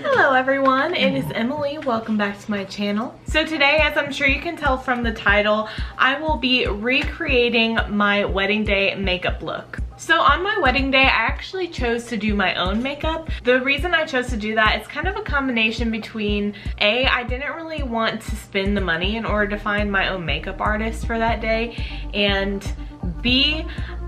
Hello everyone, it is Emily. Welcome back to my channel. So today, as I'm sure you can tell from the title, I will be recreating my wedding day makeup look. So on my wedding day, I actually chose to do my own makeup. The reason I chose to do that is kind of a combination between A, I didn't really want to spend the money in order to find my own makeup artist for that day, and B,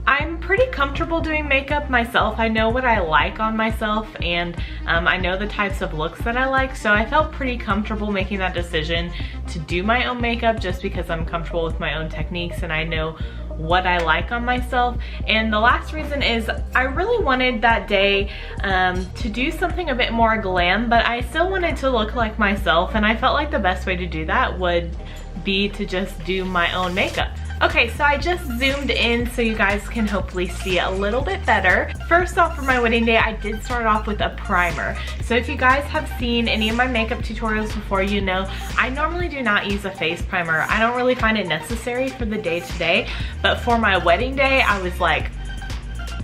I'm pretty comfortable doing makeup myself. I know what I like on myself, and I know the types of looks that I like, so I felt pretty comfortable making that decision to do my own makeup just because I'm comfortable with my own techniques and I know what I like on myself. And the last reason is I really wanted that day to do something a bit more glam, but I still wanted to look like myself, and I felt like the best way to do that would be to just do my own makeup. Okay, so I just zoomed in so you guys can hopefully see a little bit better. First off, for my wedding day, I did start off with a primer. So if you guys have seen any of my makeup tutorials before, you know I normally do not use a face primer. I don't really find it necessary for the day today, but for my wedding day, I was like,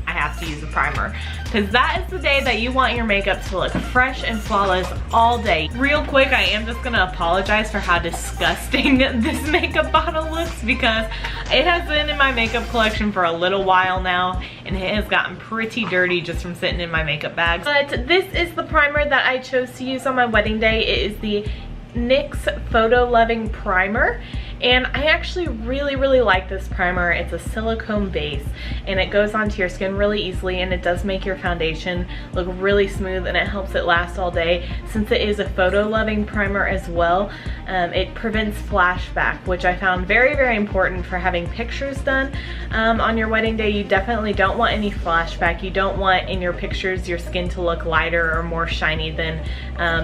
I have to use a primer, because that is the day that you want your makeup to look fresh and flawless all day. Real quick, I am just gonna apologize for how disgusting this makeup bottle looks, because it has been in my makeup collection for a little while now and it has gotten pretty dirty just from sitting in my makeup bag. But this is the primer that I chose to use on my wedding day. It is the NYX Photo Loving Primer, and I actually really like this primer. It's a silicone base and it goes onto your skin really easily, and it does make your foundation look really smooth, and it helps it last all day. Since it is a photo loving primer as well, it prevents flashback, which I found very important for having pictures done on your wedding day. You definitely don't want any flashback. You don't want in your pictures your skin to look lighter or more shiny than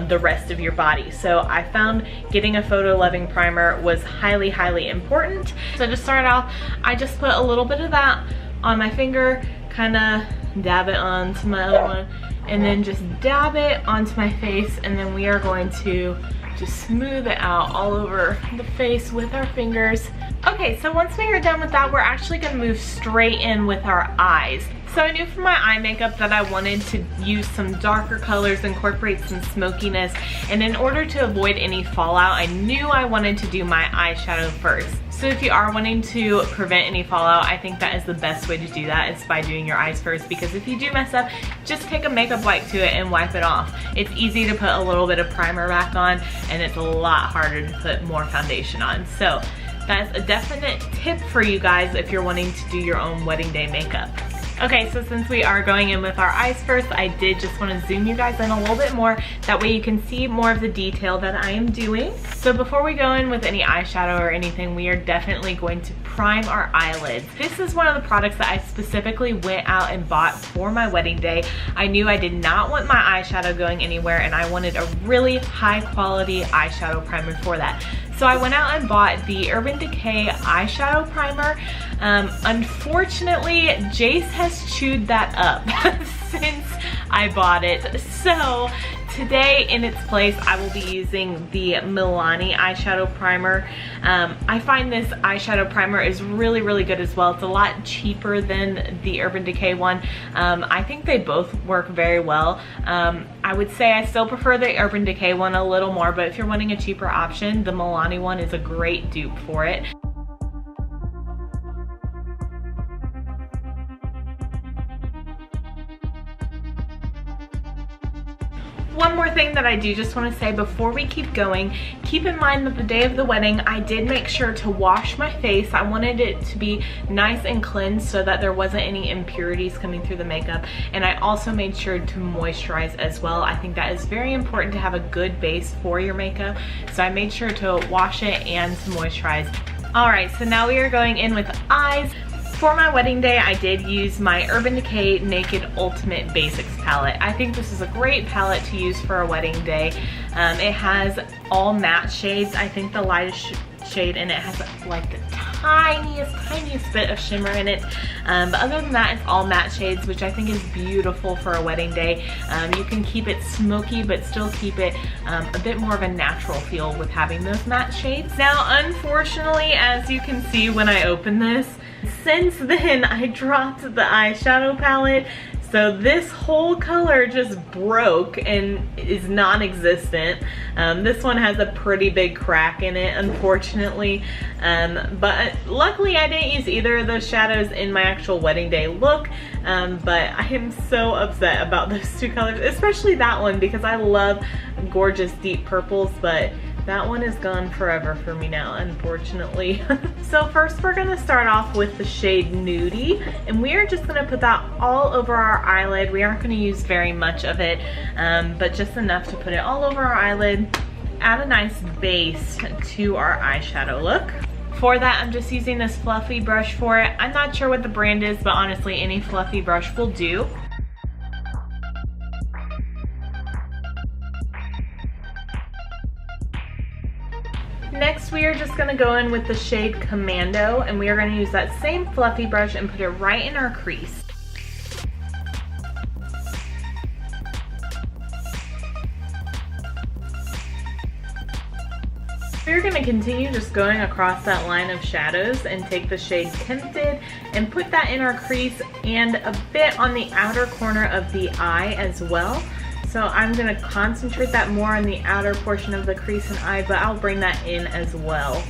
the rest of your body. So I found getting a photo loving primer was highly important. So to start off, I just put a little bit of that on my finger, kind of dab it onto my other one, and then just dab it onto my face, and then we are going to just smooth it out all over the face with our fingers. Okay, so once we are done with that, we're actually gonna move straight in with our eyes. So I knew from my eye makeup that I wanted to use some darker colors, incorporate some smokiness, and in order to avoid any fallout, I knew I wanted to do my eyeshadow first. So if you are wanting to prevent any fallout, I think that is the best way to do that, is by doing your eyes first, because if you do mess up, just take a makeup wipe to it and wipe it off. It's easy to put a little bit of primer back on, and it's a lot harder to put more foundation on. So that's a definite tip for you guys if you're wanting to do your own wedding day makeup. Okay, so since we are going in with our eyes first, I did just want to zoom you guys in a little bit more. That way you can see more of the detail that I am doing. So before we go in with any eyeshadow or anything, we are definitely going to prime our eyelids. This is one of the products that I specifically went out and bought for my wedding day. I knew I did not want my eyeshadow going anywhere, and I wanted a really high quality eyeshadow primer for that. So I went out and bought the Urban Decay eyeshadow primer. Unfortunately, Jace has chewed that up since I bought it. So today, in its place, I will be using the Milani eyeshadow primer. I find this eyeshadow primer is really good as well. It's a lot cheaper than the Urban Decay one. I think they both work very well. I would say I still prefer the Urban Decay one a little more, but if you're wanting a cheaper option, the Milani one is a great dupe for it. One more thing that I do just want to say before we keep going, keep in mind that the day of the wedding, I did make sure to wash my face. I wanted it to be nice and cleansed so that there wasn't any impurities coming through the makeup. And I also made sure to moisturize as well. I think that is very important to have a good base for your makeup. So I made sure to wash it and to moisturize. All right, so now we are going in with eyes. For my wedding day, I did use my Urban Decay Naked Ultimate Basics palette. I think this is a great palette to use for a wedding day. It has all matte shades. I think the lightest shade in it has like the tiniest bit of shimmer in it. But other than that, it's all matte shades, which I think is beautiful for a wedding day. You can keep it smoky, but still keep it a bit more of a natural feel with having those matte shades. Now, unfortunately, as you can see when I open this, since then I dropped the eyeshadow palette. So this whole color just broke and is non-existent. This one has a pretty big crack in it, unfortunately. But luckily I didn't use either of those shadows in my actual wedding day look. But I am so upset about those two colors, especially that one, because I love gorgeous deep purples, but that one is gone forever for me now, unfortunately. So first we're gonna start off with the shade Nudie, and we are just gonna put that all over our eyelid. We aren't gonna use very much of it, but just enough to put it all over our eyelid, add a nice base to our eyeshadow look. For that, I'm just using this fluffy brush for it. I'm not sure what the brand is, but honestly, any fluffy brush will do. Next, we are just gonna go in with the shade Commando, and we are gonna use that same fluffy brush and put it right in our crease. We're gonna continue just going across that line of shadows and take the shade Tempted and put that in our crease and a bit on the outer corner of the eye as well. So I'm gonna concentrate that more on the outer portion of the crease and eye, but I'll bring that in as well.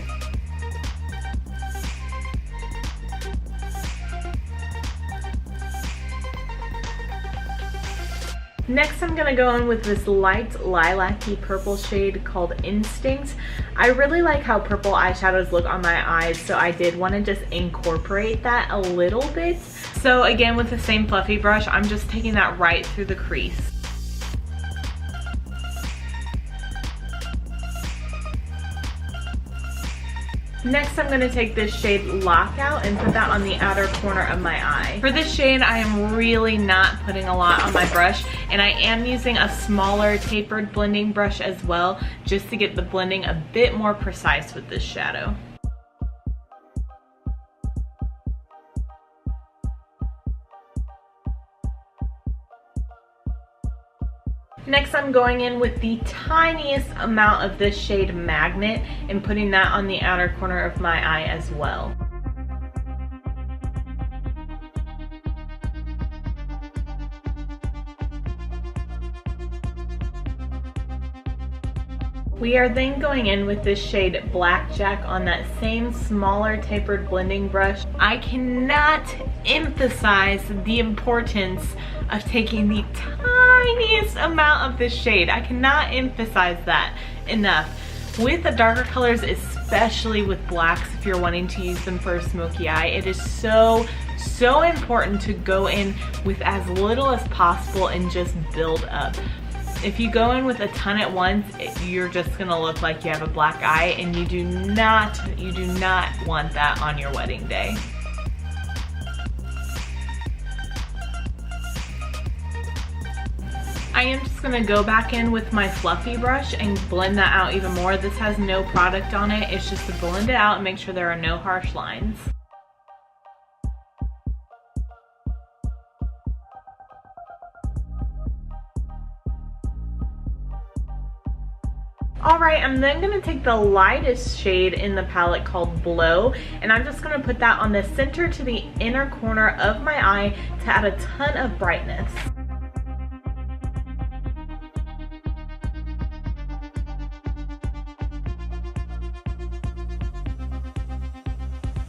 Next, I'm gonna go in with this light lilac-y purple shade called Instinct. I really like how purple eyeshadows look on my eyes, so I did wanna just incorporate that a little bit. So again, with the same fluffy brush, I'm just taking that right through the crease. Next, I'm gonna take this shade Lockout and put that on the outer corner of my eye. For this shade, I am really not putting a lot on my brush, and I am using a smaller tapered blending brush as well, just to get the blending a bit more precise with this shadow. Next, I'm going in with the tiniest amount of this shade Magnet and putting that on the outer corner of my eye as well. We are then going in with this shade Blackjack on that same smaller tapered blending brush. I cannot emphasize the importance of taking the tiniest amount of this shade. I cannot emphasize that enough. With the darker colors, especially with blacks, if you're wanting to use them for a smoky eye, it is so important to go in with as little as possible and just build up. If you go in with a ton at once, you're just gonna look like you have a black eye, and you do not want that on your wedding day. I am just gonna go back in with my fluffy brush and blend that out even more. This has no product on it. It's just to blend it out and make sure there are no harsh lines. Alright, I'm then going to take the lightest shade in the palette called Blow, and I'm just going to put that on the center to the inner corner of my eye to add a ton of brightness.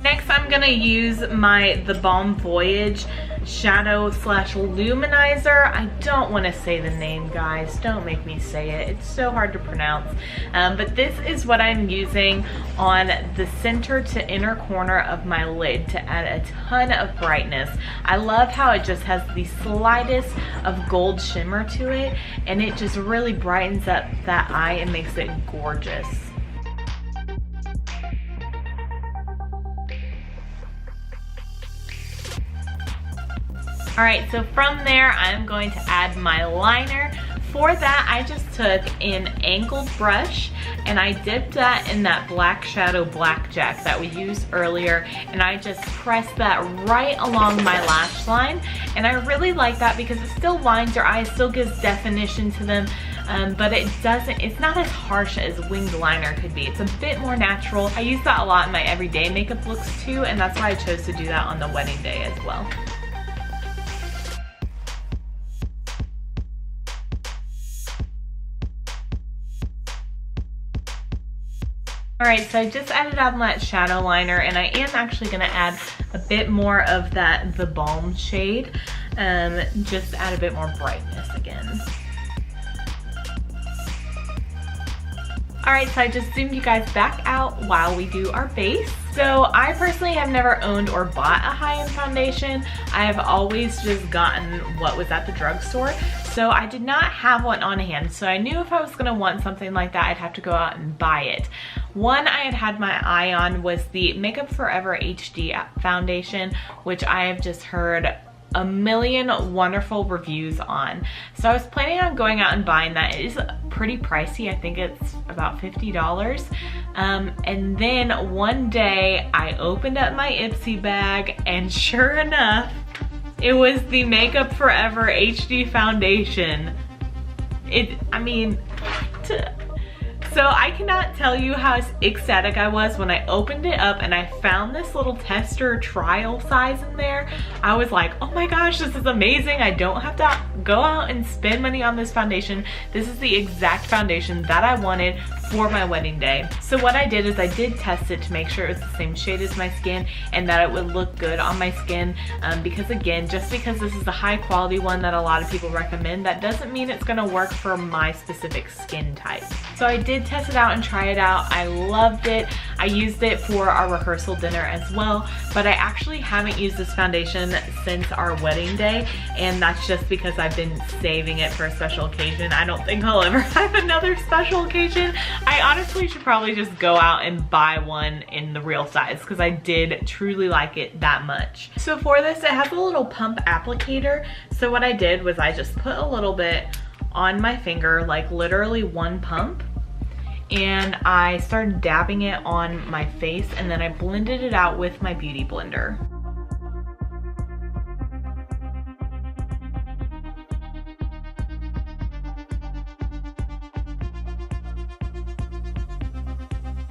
Next, I'm going to use the Balm Voyage shadow slash luminizer. I don't want to say the name, guys. Don't make me say it. It's so hard to pronounce. But this is what I'm using on the center to inner corner of my lid to add a ton of brightness. I love how it just has the slightest of gold shimmer to it, and it just really brightens up that eye and makes it gorgeous. Alright, so from there, I'm going to add my liner. For that, I just took an angled brush and I dipped that in that black shadow Blackjack that we used earlier, and I just pressed that right along my lash line. And I really like that because it still lines your eyes, still gives definition to them, but it's not as harsh as winged liner could be. It's a bit more natural. I use that a lot in my everyday makeup looks too, and that's why I chose to do that on the wedding day as well. Alright, so I just added on that shadow liner, and I am actually going to add a bit more of the Balm shade, just to add a bit more brightness again. Alright, so I just zoomed you guys back out while we do our base. So I personally have never owned or bought a high-end foundation. I have always just gotten what was at the drugstore. So I did not have one on hand. So I knew if I was going to want something like that, I'd have to go out and buy it. One I had my eye on was the Makeup Forever HD foundation, which I have just heard a million wonderful reviews on. So I was planning on going out and buying that. It is pretty pricey. I think it's about $50. And then one day I opened up my Ipsy bag, and sure enough, it was the Makeup Forever HD foundation. I mean, so I cannot tell you how ecstatic I was when I opened it up and I found this little tester trial size in there. I was like, oh my gosh, this is amazing. I don't have to go out and spend money on this foundation. This is the exact foundation that I wanted for my wedding day. So what I did is I did test it to make sure it was the same shade as my skin and that it would look good on my skin, because again, just because this is a high quality one that a lot of people recommend, that doesn't mean it's gonna work for my specific skin type. So I did test it out and try it out. I loved it. I used it for our rehearsal dinner as well, but I actually haven't used this foundation since our wedding day, and that's just because I've been saving it for a special occasion. I don't think I'll ever have another special occasion. I honestly should probably just go out and buy one in the real size because I did truly like it that much. So for this, it has a little pump applicator. So what I did was I just put a little bit on my finger, like literally one pump, and I started dabbing it on my face, and then I blended it out with my beauty blender.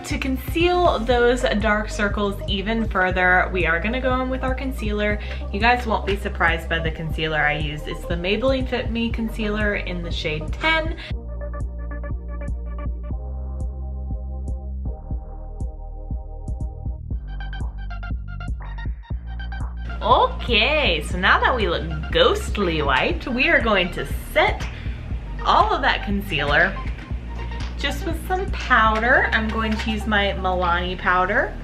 To conceal those dark circles even further, we are gonna go in with our concealer. You guys won't be surprised by the concealer I used. It's the Maybelline Fit Me Concealer in the shade 10. Okay, so now that we look ghostly white, we are going to set all of that concealer just with some powder. I'm going to use my Milani powder.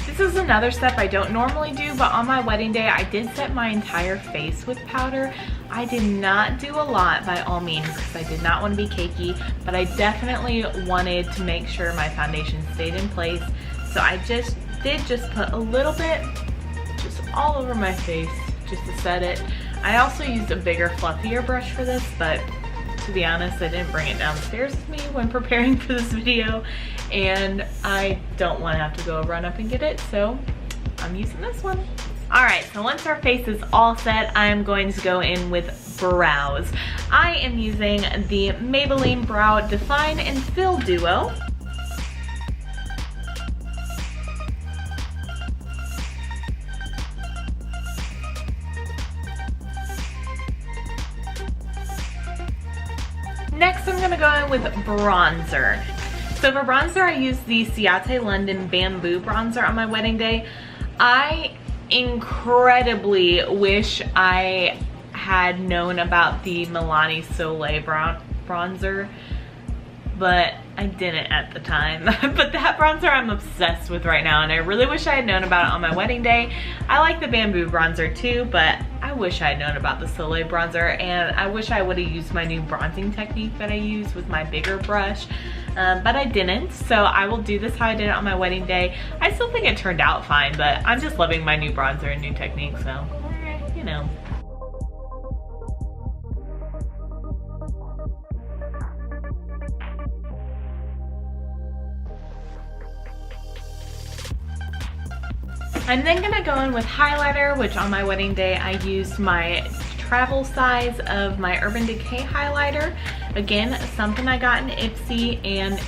This is another step I don't normally do, but on my wedding day I did set my entire face with powder. I did not do a lot by all means because I did not want to be cakey, but I definitely wanted to make sure my foundation stayed in place. So I just put a little bit just all over my face just to set it. I also used a bigger, fluffier brush for this, but to be honest, I didn't bring it downstairs with me when preparing for this video, and I don't want to have to go run up and get it, so I'm using this one. Alright, so once our face is all set, I'm going to go in with brows. I am using the Maybelline Brow Define and Fill Duo. Next, I'm gonna go in with bronzer. So for bronzer, I used the Ciate London Bamboo Bronzer on my wedding day. I incredibly wish I had known about the Milani Soleil bronzer, but I didn't at the time. But that bronzer I'm obsessed with right now, and I really wish I had known about it on my wedding day. I like the Bamboo bronzer too, but I wish I had known about the Soleil bronzer, and I wish I would have used my new bronzing technique that I use with my bigger brush, but I didn't. So I will do this how I did it on my wedding day. I still think it turned out fine, but I'm just loving my new bronzer and new technique, so you know. I'm then gonna go in with highlighter, which on my wedding day I used my travel size of my Urban Decay highlighter. Again, something I got in Ipsy, and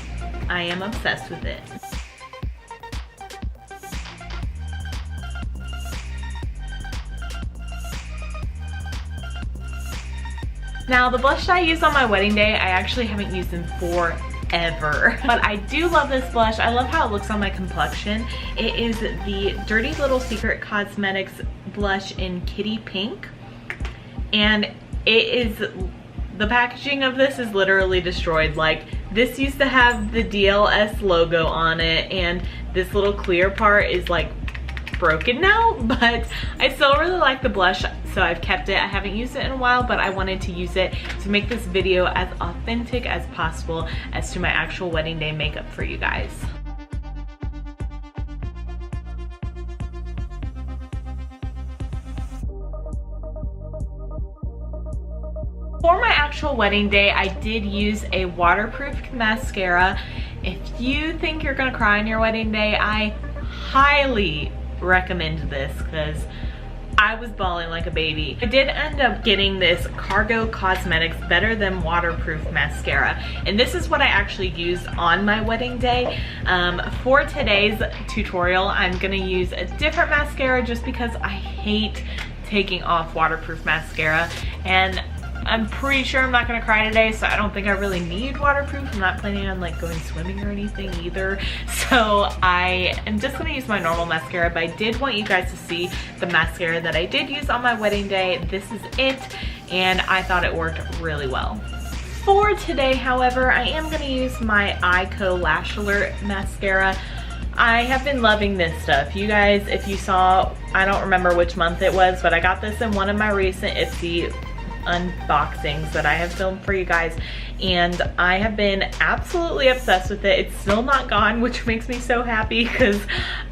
I am obsessed with it. Now, the blush that I used on my wedding day, I actually haven't used in forever. But I do love this blush. I love how it looks on my complexion. It is the Dirty Little Secret Cosmetics blush in Kitty Pink. And it is, the packaging of this is literally destroyed. Like, this used to have the DLS logo on it, and this little clear part is like broken now, but I still really like the blush, so I've kept it. I haven't used it in a while, but I wanted to use it to make this video as authentic as possible as to my actual wedding day makeup for you guys. For my actual wedding day, I did use a waterproof mascara. If you think you're gonna cry on your wedding day, I highly recommend this because I was bawling like a baby. I did end up getting this Cargo Cosmetics Better Than Waterproof Mascara, and this is what I actually used on my wedding day. For today's tutorial, I'm gonna use a different mascara just because I hate taking off waterproof mascara, and I'm pretty sure I'm not gonna cry today, so I don't think I really need waterproof. I'm not planning on like going swimming or anything either. So I am just gonna use my normal mascara, but I did want you guys to see the mascara that I did use on my wedding day. This is it, and I thought it worked really well. For today, however, I am gonna use my Eyecko Lash Alert mascara. I have been loving this stuff. You guys, if you saw, I don't remember which month it was, but I got this in one of my recent Ipsy unboxings that I have filmed for you guys, and I have been absolutely obsessed with it. It's still not gone, which makes me so happy because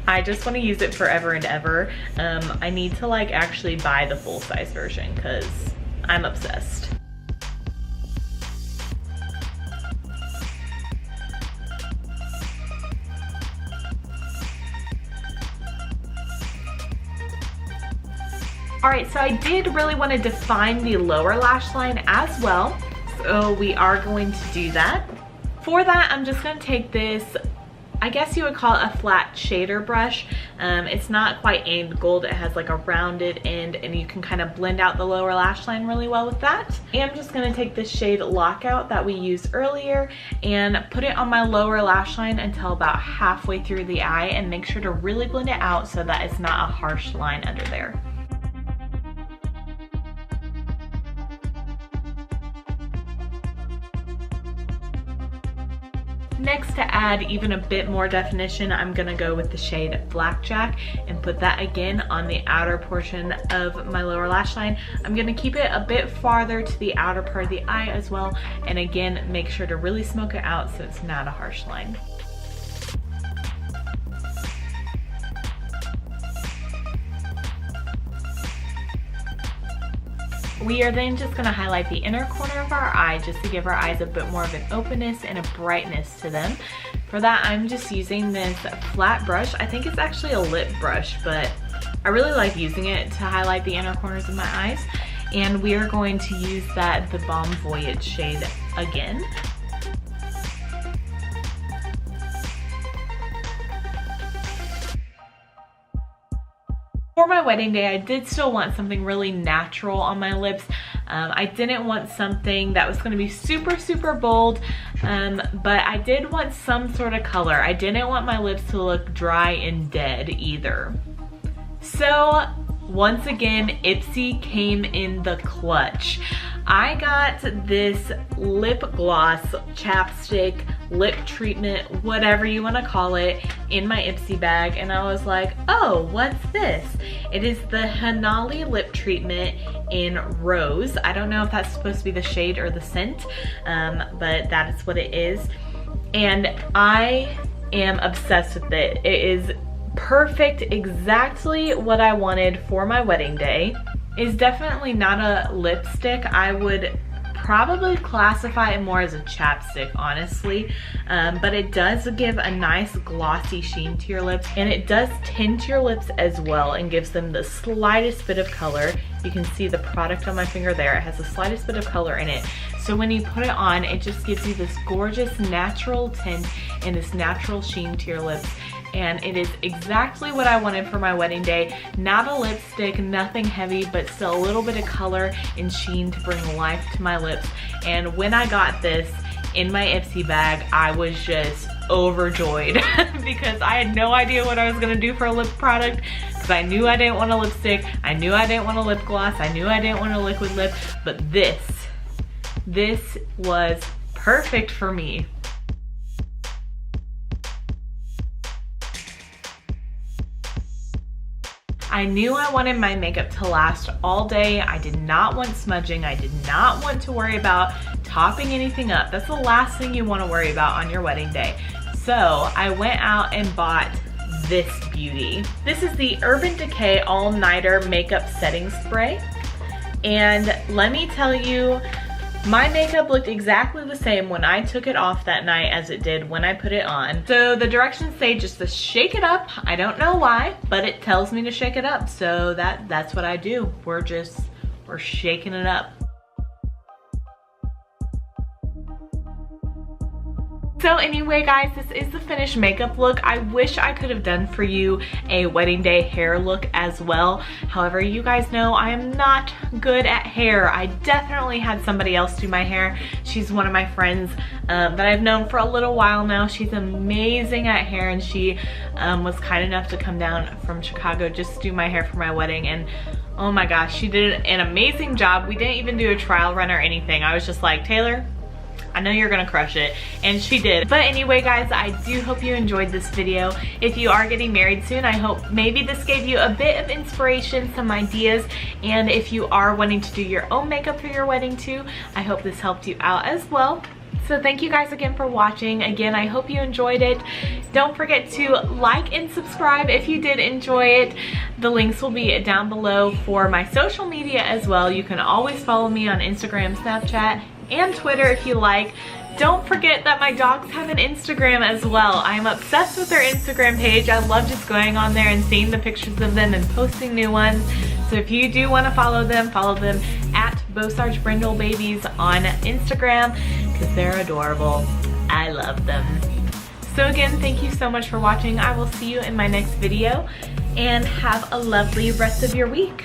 I just want to use it forever and ever. I need to like actually buy the full-size version because I'm obsessed. Alright, so I did really want to define the lower lash line as well, so we are going to do that. For that, I'm just going to take this, I guess you would call it a flat shader brush. It's not quite angled, it has like a rounded end, and you can kind of blend out the lower lash line really well with that. And I'm just going to take this shade Lockout that we used earlier and put it on my lower lash line until about halfway through the eye, and make sure to really blend it out so that it's not a harsh line under there. Next, to add even a bit more definition, I'm gonna go with the shade Blackjack and put that again on the outer portion of my lower lash line. I'm gonna keep it a bit farther to the outer part of the eye as well, and again, make sure to really smoke it out so it's not a harsh line. We are then just going to highlight the inner corner of our eye just to give our eyes a bit more of an openness and a brightness to them. For that, I'm just using this flat brush. I think it's actually a lip brush, but I really like using it to highlight the inner corners of my eyes. And we are going to use the Balm Voyage shade again. For my wedding day, I did still want something really natural on my lips. I didn't want something that was going to be super, super bold, but I did want some sort of color. I didn't want my lips to look dry and dead either. So once again, Ipsy came in the clutch. I got this lip gloss, chapstick, lip treatment, whatever you want to call it, in my Ipsy bag, and I was like, oh, what's this? It is the Hanalei lip treatment in Rose. I don't know if that's supposed to be the shade or the scent, but that is what it is. And I am obsessed with it. It is perfect, exactly what I wanted for my wedding day. It's definitely not a lipstick. I would probably classify it more as a chapstick, honestly, but it does give a nice glossy sheen to your lips, and it does tint your lips as well and gives them the slightest bit of color. You can see the product on my finger there. It has the slightest bit of color in it. So when you put it on, it just gives you this gorgeous natural tint and this natural sheen to your lips. and it is exactly what I wanted for my wedding day. Not a lipstick, nothing heavy, but still a little bit of color and sheen to bring life to my lips. And when I got this in my Ipsy bag, I was just overjoyed because I had no idea what I was gonna do for a lip product, because I knew I didn't want a lipstick, I knew I didn't want a lip gloss, I knew I didn't want a liquid lip, but this was perfect for me. I knew I wanted my makeup to last all day. I did not want smudging. I did not want to worry about topping anything up. That's the last thing you want to worry about on your wedding day. So I went out and bought this beauty. This is the Urban Decay All Nighter Makeup Setting Spray. And let me tell you, my makeup looked exactly the same when I took it off that night as it did when I put it on. So the directions say just to shake it up. I don't know why, but it tells me to shake it up. So that's what I do. We're shaking it up. So anyway, guys, this is the finished makeup look. I wish I could have done for you a wedding day hair look as well. However, you guys know I am not good at hair. I definitely had somebody else do my hair. She's one of my friends that I've known for a little while now. She's amazing at hair, and she was kind enough to come down from Chicago just to do my hair for my wedding. And oh my gosh, she did an amazing job. We didn't even do a trial run or anything. I was just like, Taylor, I know you're gonna crush it, and she did. But anyway, guys, I do hope you enjoyed this video. If you are getting married soon, I hope maybe this gave you a bit of inspiration, some ideas, and if you are wanting to do your own makeup for your wedding too, I hope this helped you out as well. So thank you guys again for watching. Again, I hope you enjoyed it. Don't forget to like and subscribe if you did enjoy it. The links will be down below for my social media as well. You can always follow me on Instagram, Snapchat, and Twitter if you like. Don't forget that my dogs have an Instagram as well. I'm obsessed with their Instagram page. I love just going on there and seeing the pictures of them and posting new ones. So if you do want to follow them at Bosarge Brindle Babies on Instagram, because they're adorable. I love them. So again, thank you so much for watching. I will see you in my next video, and have a lovely rest of your week.